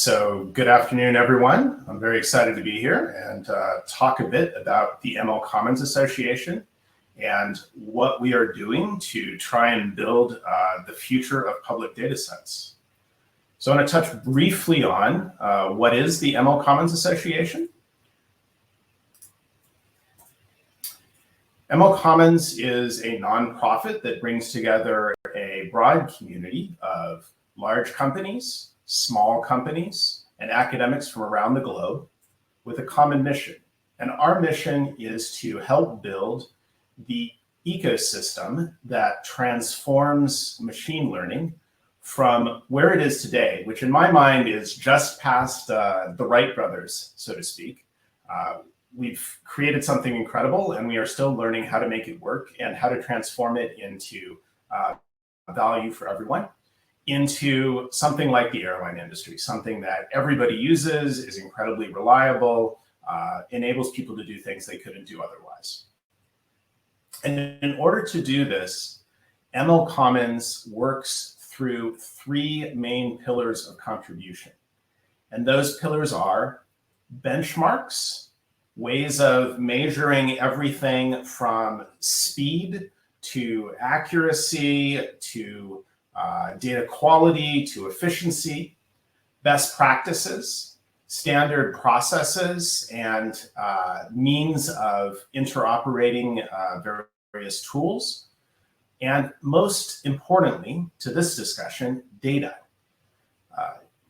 So good afternoon, everyone. I'm very excited to be here and talk a bit about the MLCommons Association and what we are doing to try and build the future of public data sets. So I want to touch briefly on what is the MLCommons Association. MLCommons is a nonprofit that brings together a broad community of large companies, small companies, and academics from around the globe with a common mission. And our mission is to help build the ecosystem that transforms machine learning from where it is today, which in my mind is just past the Wright brothers, so to speak. We've created something incredible, and we are still learning how to make it work and how to transform it into value for everyone, into something like the airline industry, something that everybody uses, is incredibly reliable, enables people to do things they couldn't do otherwise. And in order to do this, MLCommons works through three main pillars of contribution. And those pillars are benchmarks, ways of measuring everything from speed to accuracy to data quality to efficiency, best practices, standard processes, and means of interoperating various tools. And most importantly to this discussion, data.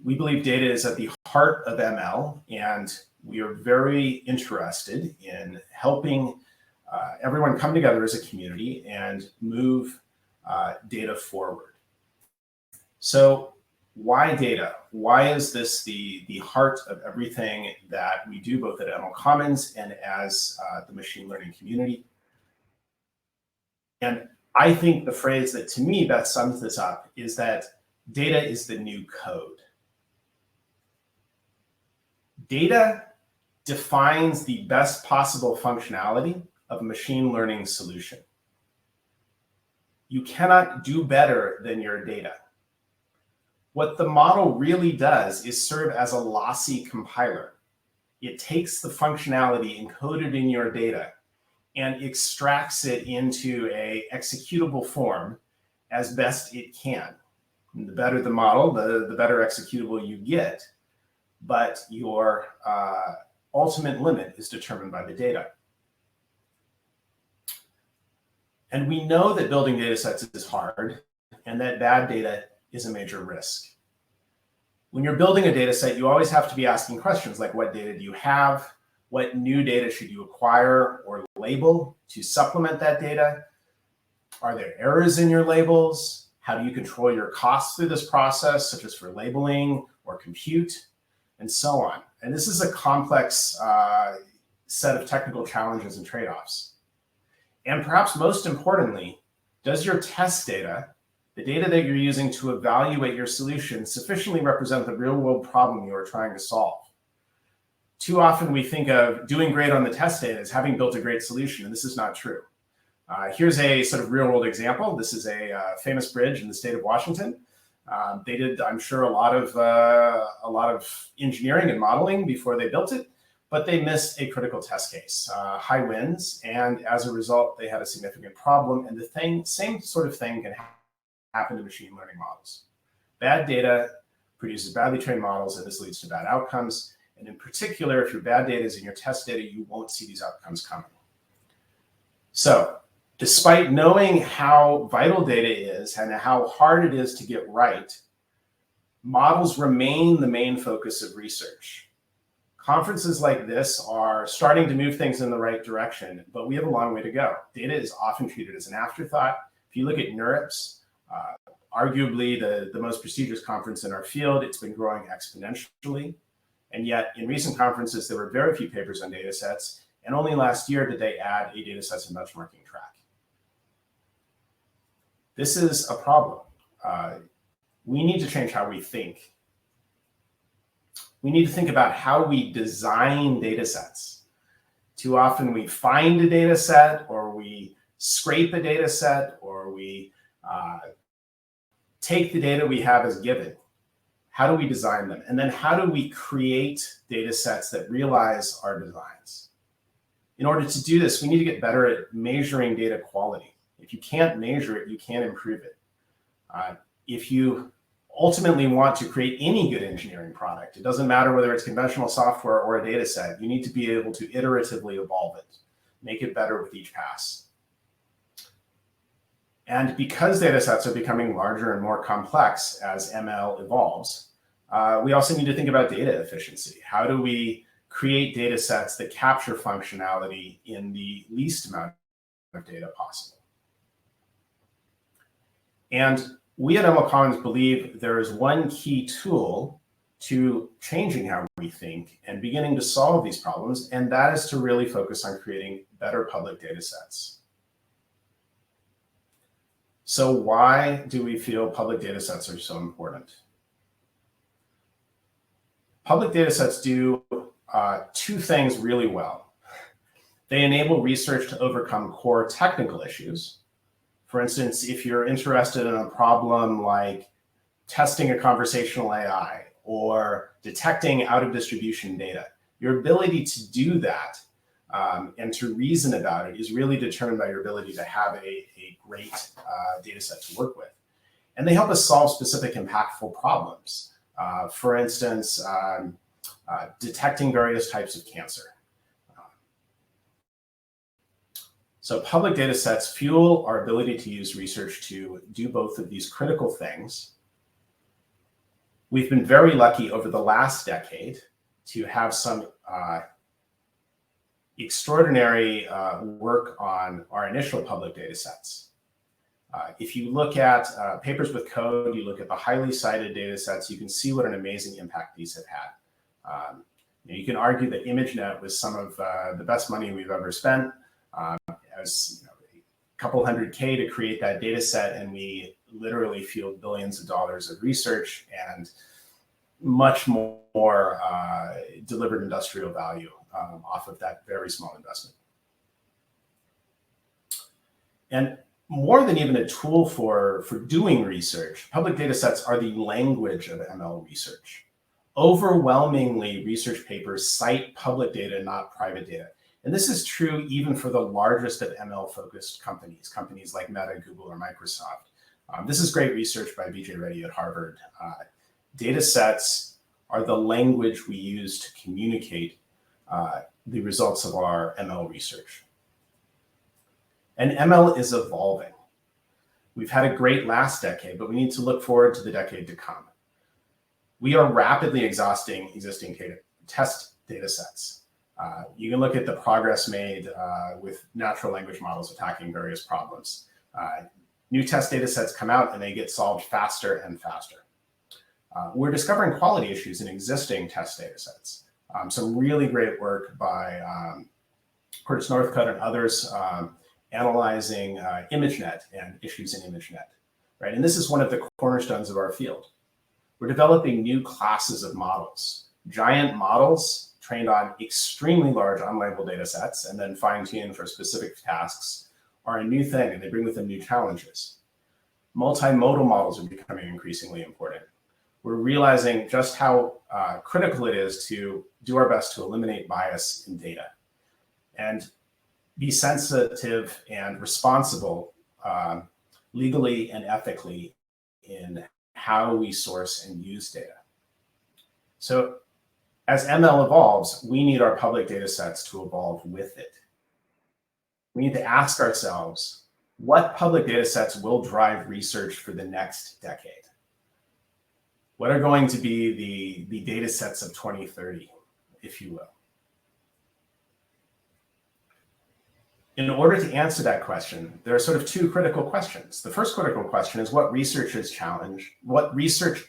We believe data is at the heart of ML, and we are very interested in helping everyone come together as a community and move data forward. So why data? Why is this the heart of everything that we do, both at MLCommons and as the machine learning community? And I think the phrase that to me best sums this up is that data is the new code. Data defines the best possible functionality of a machine learning solution. You cannot do better than your data. What the model really does is serve as a lossy compiler. It takes the functionality encoded in your data and extracts it into an executable form as best it can. And the better the model, the better executable you get, but your ultimate limit is determined by the data. And we know that building data sets is hard and that bad data is a major risk. When you're building a data set, you always have to be asking questions like, what data do you have? What new data should you acquire or label to supplement that data? Are there errors in your labels? How do you control your costs through this process, such as for labeling or compute, and so on? And this is a complex set of technical challenges and trade-offs. And perhaps most importantly, does your test data, the data that you're using to evaluate your solution, sufficiently represent the real-world problem you are trying to solve? Too often we think of doing great on the test data as having built a great solution, and this is not true. Here's a sort of real-world example. This is a famous bridge in the state of Washington. They did, I'm sure, a lot of engineering and modeling before they built it, but they missed a critical test case, high winds, and as a result, they had a significant problem. And the same sort of thing can happen to machine learning models. Bad data produces badly trained models, and this leads to bad outcomes. And in particular, if your bad data is in your test data, you won't see these outcomes coming. So despite knowing how vital data is and how hard it is to get right, models remain the main focus of research. Conferences like this are starting to move things in the right direction, but we have a long way to go. Data is often treated as an afterthought. If you look at NeurIPS, arguably the most prestigious conference in our field, it's been growing exponentially. And yet in recent conferences, there were very few papers on data sets, and only last year did they add a data sets and benchmarking track. This is a problem. We need to change how we think. We need to think about how we design data sets. Too often we find a data set, or we scrape a data set, or we take the data we have as given. How do we design them? And then how do we create data sets that realize our designs? In order to do this, we need to get better at measuring data quality. If you can't measure it, you can't improve it. If you ultimately want to create any good engineering product, it doesn't matter whether it's conventional software or a data set, you need to be able to iteratively evolve it, make it better with each pass. And because data sets are becoming larger and more complex as ML evolves, we also need to think about data efficiency. How do we create data sets that capture functionality in the least amount of data possible? And we at MLCommons believe there is one key tool to changing how we think and beginning to solve these problems, and that is to really focus on creating better public data sets. So why do we feel public data sets are so important? Public data sets do two things really well. They enable research to overcome core technical issues. For instance, if you're interested in a problem like testing a conversational AI or detecting out-of-distribution data, your ability to do that and to reason about it is really determined by your ability to have a great data set to work with. And they help us solve specific impactful problems. For instance, detecting various types of cancer. So public data sets fuel our ability to use research to do both of these critical things. We've been very lucky over the last decade to have some extraordinary work on our initial public data sets. If you look at papers with code, you look at the highly cited data sets, you can see what an amazing impact these have had. You can argue that ImageNet was some of the best money we've ever spent. As a couple $100K to create that data set, and we literally fueled billions of dollars of research and much more delivered industrial value off of that very small investment. And more than even a tool for doing research, public data sets are the language of ML research. Overwhelmingly, research papers cite public data, not private data. And this is true even for the largest of ML-focused companies, companies like Meta, Google, or Microsoft. This is great research by BJ Reddy at Harvard. Data sets are the language we use to communicate the results of our ML research. And ML is evolving. We've had a great last decade, but we need to look forward to the decade to come. We are rapidly exhausting existing test data sets. You can look at the progress made with natural language models attacking various problems. New test data sets come out and they get solved faster and faster. We're discovering quality issues in existing test data sets. Some really great work by Curtis Northcutt and others analyzing ImageNet and issues in ImageNet, right? And this is one of the cornerstones of our field. We're developing new classes of models, giant models trained on extremely large unlabeled data sets and then fine-tuned for specific tasks are a new thing, and they bring with them new challenges. Multimodal models are becoming increasingly important. We're realizing just how critical it is to do our best to eliminate bias in data and be sensitive and responsible legally and ethically in how we source and use data. So as ML evolves, we need our public data sets to evolve with it. We need to ask ourselves, what public data sets will drive research for the next decade? What are going to be the data sets of 2030, if you will? In order to answer that question, there are sort of two critical questions. The first critical question is what research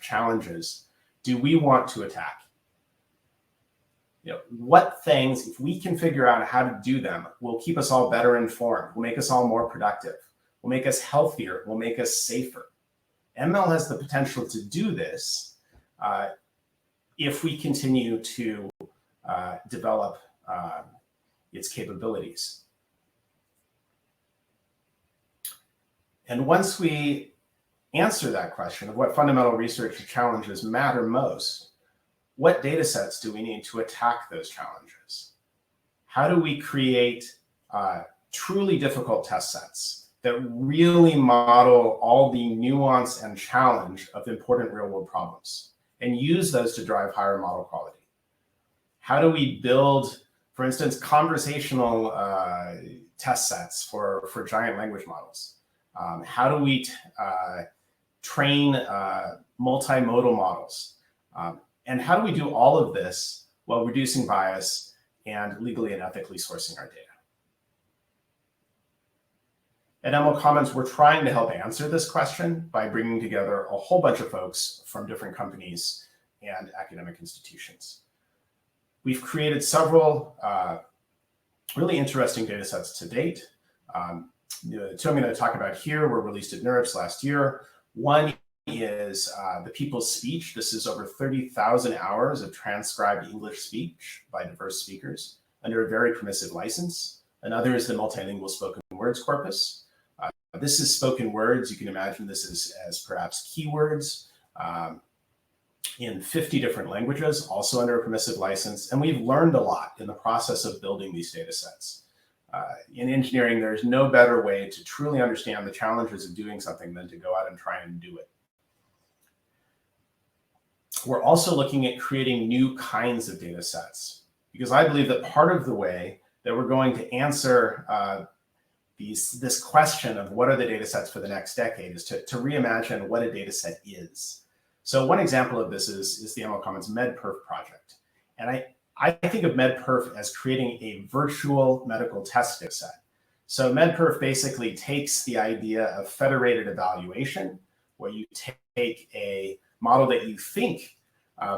challenges do we want to attack? What things, if we can figure out how to do them, will keep us all better informed, will make us all more productive, will make us healthier, will make us safer. ML has the potential to do this if we continue to develop its capabilities. And once we answer that question of what fundamental research challenges matter most, what data sets do we need to attack those challenges? How do we create truly difficult test sets that really model all the nuance and challenge of important real-world problems and use those to drive higher model quality? How do we build, for instance, conversational test sets for giant language models? How do we train multimodal models? And how do we do all of this while reducing bias and legally and ethically sourcing our data? At MLCommons, we're trying to help answer this question by bringing together a whole bunch of folks from different companies and academic institutions. We've created several really interesting data sets to date. The two I'm going to talk about here were released at NeurIPS last year. One is the People's Speech. This is over 30,000 hours of transcribed English speech by diverse speakers under a very permissive license. Another is the Multilingual Spoken Words Corpus. This is spoken words. You can imagine this as perhaps keywords in 50 different languages, also under a permissive license. And we've learned a lot in the process of building these data sets. In engineering, there's no better way to truly understand the challenges of doing something than to go out and try and do it. We're also looking at creating new kinds of data sets, because I believe that part of the way that we're going to answer this question of what are the data sets for the next decade is to reimagine what a data set is. So one example of this is the MLCommons MedPerf project. And I think of MedPerf as creating a virtual medical test data set. So MedPerf basically takes the idea of federated evaluation, where you take a model that you think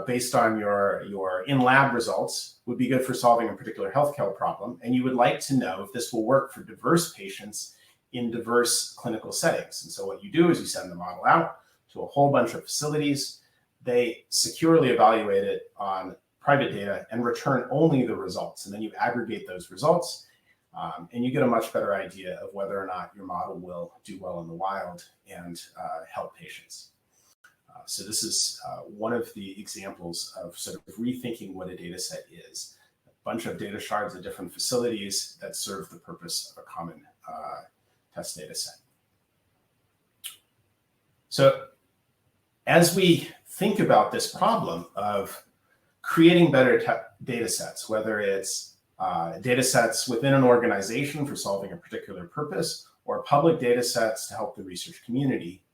based on your in-lab results would be good for solving a particular healthcare problem, and you would like to know if this will work for diverse patients in diverse clinical settings. And so what you do is you send the model out to a whole bunch of facilities. They securely evaluate it on private data and return only the results. And then you aggregate those results and you get a much better idea of whether or not your model will do well in the wild and help patients. So this is one of the examples of sort of rethinking what a data set is. A bunch of data shards at different facilities that serve the purpose of a common test data set. So as we think about this problem of creating better data sets, whether it's data sets within an organization for solving a particular purpose or public data sets to help the research community,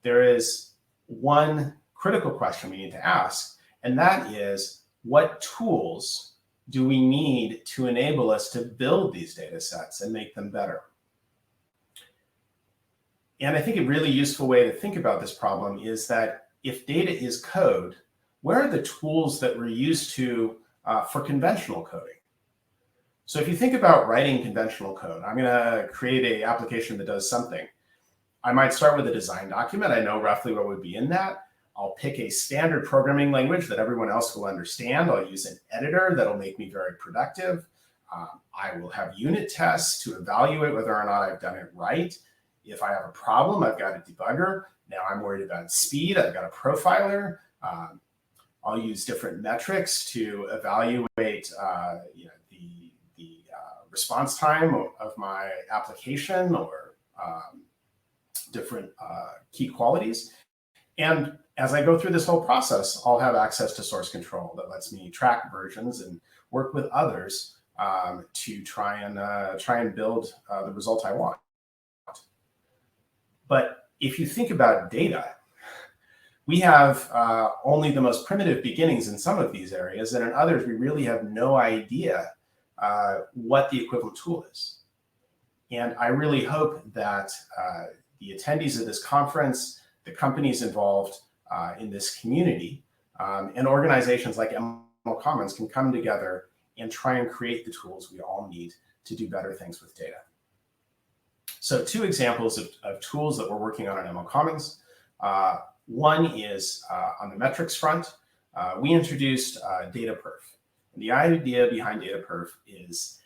there is one critical question we need to ask, and that is, what tools do we need to enable us to build these data sets and make them better? And I think a really useful way to think about this problem is that if data is code, where are the tools that we're used to for conventional coding? So if you think about writing conventional code, I'm going to create an application that does something. I might start with a design document. I know roughly what would be in that. I'll pick a standard programming language that everyone else will understand. I'll use an editor that'll make me very productive. I will have unit tests to evaluate whether or not I've done it right. If I have a problem, I've got a debugger. Now I'm worried about speed. I've got a profiler. I'll use different metrics to evaluate the response time of my application or different key qualities. And as I go through this whole process, I'll have access to source control that lets me track versions and work with others to try and build the result I want. But if you think about data, we have only the most primitive beginnings in some of these areas, and in others, we really have no idea what the equivalent tool is. And I really hope that the attendees of this conference, the companies involved in this community, and organizations like MLCommons can come together and try and create the tools we all need to do better things with data. So two examples of tools that we're working on MLCommons. One is on the metrics front. We introduced DataPerf. And the idea behind DataPerf is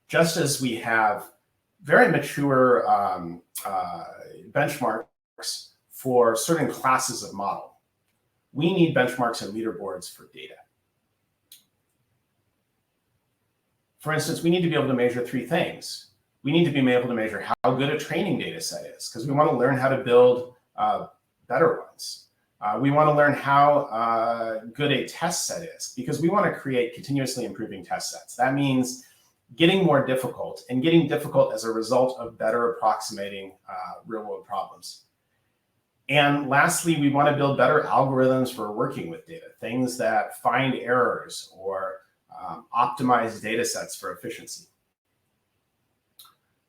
just as we have very mature benchmarks for certain classes of model. We need benchmarks and leaderboards for data. For instance, we need to be able to measure 3 things. We need to be able to measure how good a training data set is, because we want to learn how to build better ones. We want to learn how good a test set is, because we want to create continuously improving test sets. That means getting more difficult, and getting difficult as a result of better approximating real-world problems. And lastly, we want to build better algorithms for working with data, things that find errors or optimize data sets for efficiency.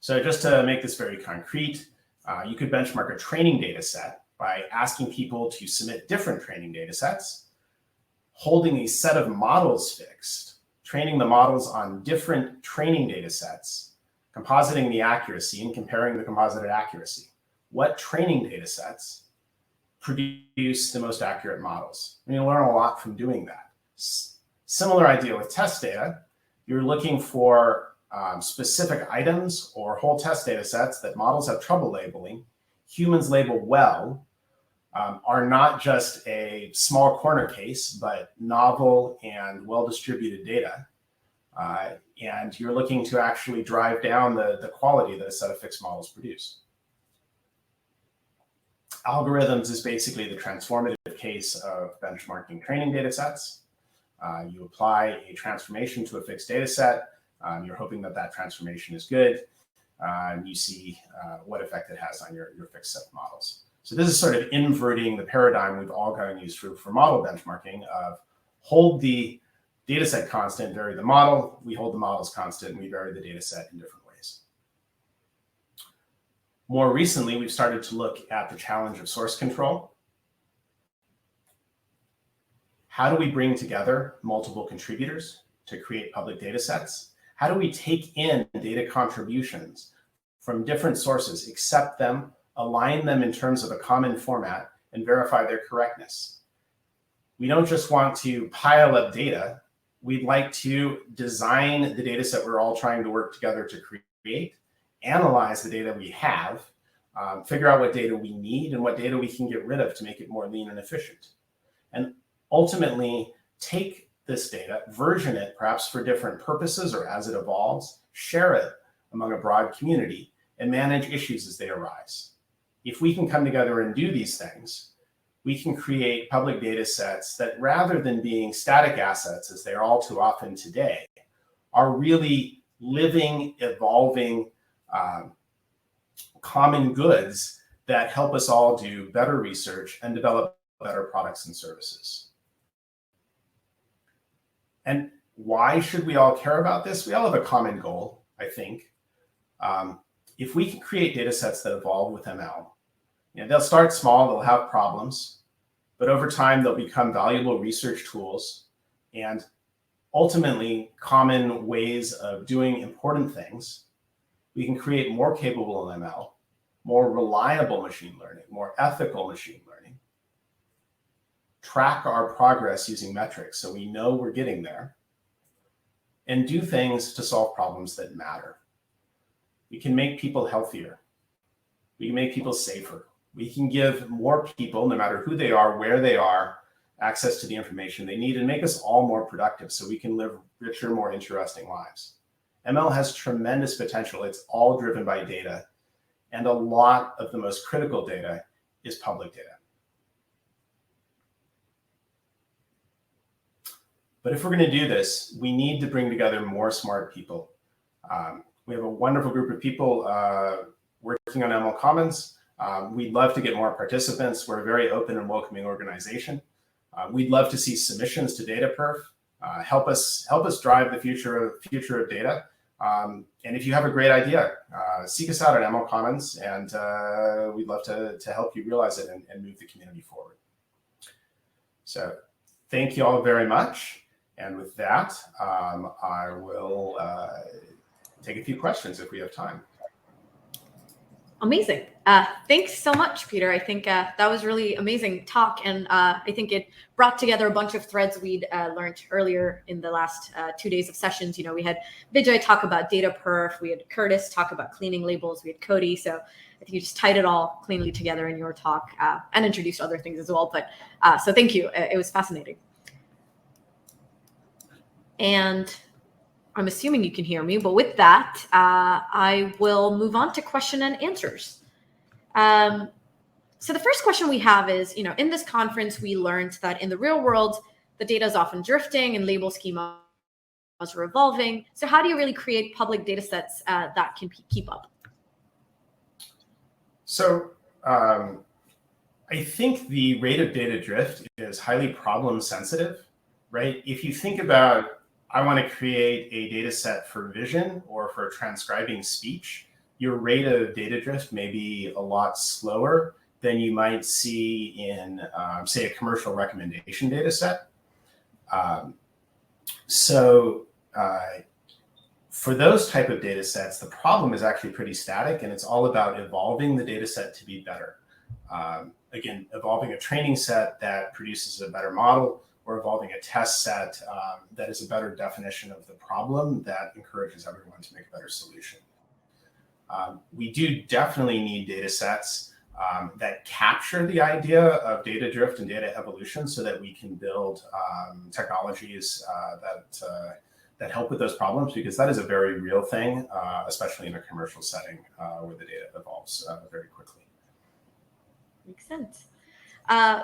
So just to make this very concrete, you could benchmark a training data set by asking people to submit different training data sets, holding a set of models fixed, training the models on different training data sets, compositing the accuracy and comparing the composited accuracy. What training data sets produce the most accurate models? And you'll learn a lot from doing that. Similar idea with test data. You're looking for specific items or whole test data sets that models have trouble labeling, humans label well, are not just a small corner case, but novel and well-distributed data. And you're looking to actually drive down the quality that a set of fixed models produce. Algorithms is basically the transformative case of benchmarking training data sets. You apply a transformation to a fixed data set. You're hoping that that transformation is good. And you see what effect it has on your fixed set of models. So this is sort of inverting the paradigm we've all gotten used to for model benchmarking of hold the data set constant, vary the model. We hold the models constant, and we vary the data set in different ways. More recently, we've started to look at the challenge of source control. How do we bring together multiple contributors to create public data sets? How do we take in data contributions from different sources, accept them, align them in terms of a common format, and verify their correctness? We don't just want to pile up data. We'd like to design the data set we're all trying to work together to create, analyze the data we have, figure out what data we need and what data we can get rid of to make it more lean and efficient. And ultimately, take this data, version it perhaps for different purposes or as it evolves, share it among a broad community, and manage issues as they arise. If we can come together and do these things, we can create public data sets that, rather than being static assets, as they are all too often today, are really living, evolving common goods that help us all do better research and develop better products and services. And why should we all care about this? We all have a common goal, I think. If we can create data sets that evolve with ML, they'll start small, they'll have problems, but over time they'll become valuable research tools and ultimately common ways of doing important things. We can create more capable ML, more reliable machine learning, more ethical machine learning, track our progress using metrics so we know we're getting there, and do things to solve problems that matter. We can make people healthier. We can make people safer. We can give more people, no matter who they are, where they are, access to the information they need and make us all more productive so we can live richer, more interesting lives. ML has tremendous potential. It's all driven by data, and a lot of the most critical data is public data. But if we're going to do this, we need to bring together more smart people. We have a wonderful group of people working on MLCommons. We'd love to get more participants. We're a very open and welcoming organization. We'd love to see submissions to DataPerf. Help us drive the future of data. And if you have a great idea, seek us out at MLCommons, and we'd love to help you realize it and move the community forward. So thank you all very much. And with that, I will take a few questions if we have time. Amazing. Thanks so much, Peter. I think that was really amazing talk. And I think it brought together a bunch of threads we'd learned earlier in the last 2 days of sessions. You know, we had Vijay talk about data perf. We had Curtis talk about cleaning labels. We had Cody. So I think you just tied it all cleanly together in your talk and introduced other things as well. But so thank you. It was fascinating. And I'm assuming you can hear me, but with that, I will move on to question and answers. So the first question we have is, you know, in this conference, we learned that in the real world, the data is often drifting and label schemas are evolving. So how do you really create public data sets that can keep up? So I think the rate of data drift is highly problem sensitive, right? If you think about, I want to create a data set for vision or for transcribing speech, your rate of data drift may be a lot slower than you might see in, say, a commercial recommendation data set. For those type of data sets, the problem is actually pretty static, and it's all about evolving the data set to be better. Again, evolving a training set that produces a better model, or evolving a test set that is a better definition of the problem that encourages everyone to make a better solution. We do definitely need data sets that capture the idea of data drift and data evolution so that we can build technologies that help with those problems, because that is a very real thing, especially in a commercial setting where the data evolves very quickly. Makes sense.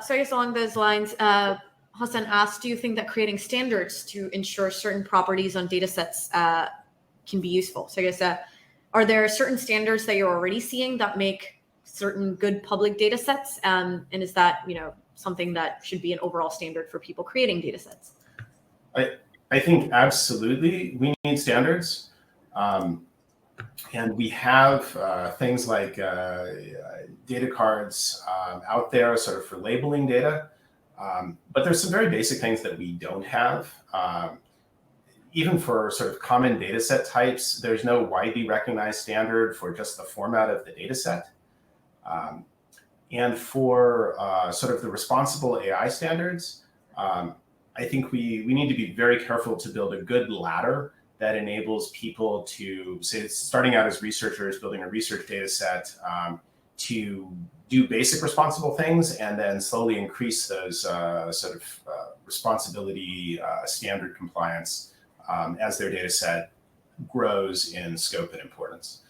So I guess along those lines, Hassan asked, do you think that creating standards to ensure certain properties on data sets can be useful? So I guess, are there certain standards that you're already seeing that make certain good public data sets? And is that, you know, something that should be an overall standard for people creating data sets? I think absolutely we need standards. And we have things like data cards out there sort of for labeling data. But there's some very basic things that we don't have. Even for sort of common data set types, there's no widely recognized standard for just the format of the data set. And for sort of the responsible AI standards, I think we need to be very careful to build a good ladder that enables people to, say, starting out as researchers, building a research data set, to do basic responsible things and then slowly increase those sort of responsibility standard compliance as their data set grows in scope and importance.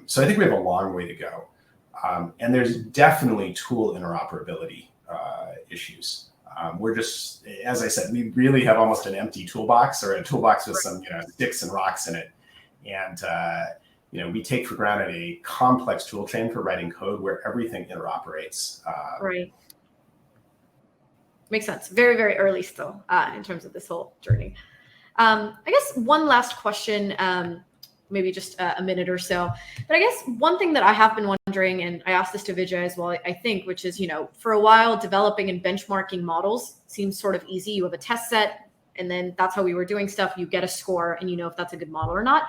So I think we have a long way to go. And there's definitely tool interoperability issues. We're just, as I said, we really have almost an empty toolbox, or a toolbox with some, sticks and rocks in it. And we take for granted a complex tool chain for writing code where everything interoperates. Right. Makes sense. Very, very early still in terms of this whole journey. I guess one last question, maybe just a minute or so. But I guess one thing that I have been wondering, and I asked this to Vijay as well, I think, which is, for a while, developing and benchmarking models seems sort of easy. You have a test set, and then that's how we were doing stuff. You get a score, and you know if that's a good model or not.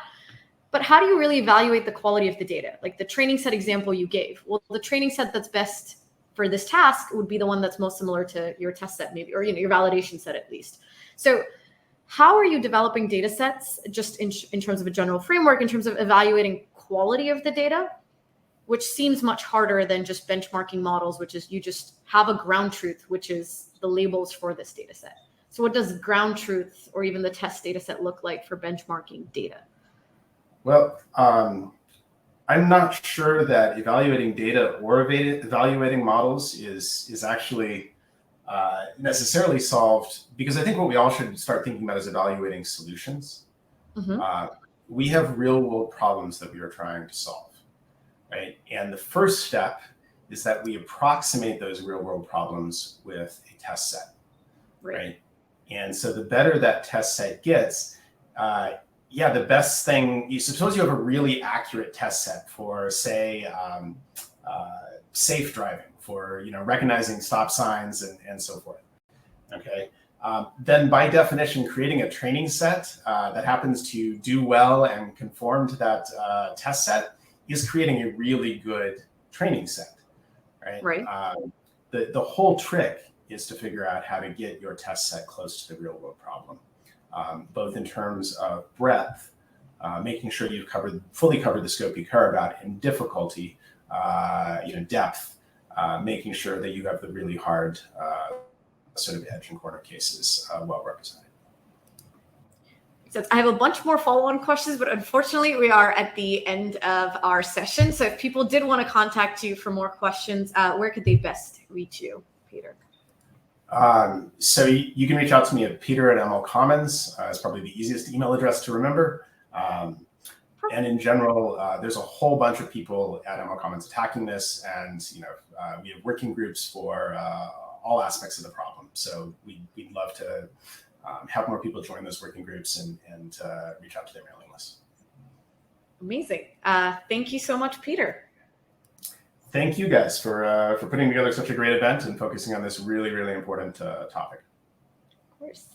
But how do you really evaluate the quality of the data? Like the training set example you gave. Well, the training set that's best for this task would be the one that's most similar to your test set, maybe, or your validation set at least. So how are you developing data sets just in terms of a general framework, in terms of evaluating quality of the data, which seems much harder than just benchmarking models, which is you just have a ground truth, which is the labels for this data set. So what does ground truth or even the test data set look like for benchmarking data? Well, I'm not sure that evaluating data or evaluating models is actually necessarily solved, because I think what we all should start thinking about is evaluating solutions. Mm-hmm. We have real world problems that we are trying to solve, right? And the first step is that we approximate those real world problems with a test set, right? And so the better that test set gets, the best thing, you suppose you have a really accurate test set for, say, safe driving, for recognizing stop signs and so forth. Okay, then by definition, creating a training set that happens to do well and conform to that test set is creating a really good training set, right? Right. The whole trick is to figure out how to get your test set close to the real world problem, both in terms of breadth, making sure you've fully covered the scope you care about, and difficulty, depth, making sure that you have the really hard sort of edge and corner cases well represented. So I have a bunch more follow-on questions, but unfortunately we are at the end of our session. So if people did want to contact you for more questions, where could they best reach you, Peter? So you can reach out to me at Peter at MLCommons. It's probably the easiest email address to remember. And in general, there's a whole bunch of people at MLCommons attacking this, and we have working groups for all aspects of the problem. So we'd love to have more people join those working groups and reach out to their mailing lists. Amazing. Thank you so much, Peter. Thank you guys for putting together such a great event and focusing on this really, really important topic. Of course.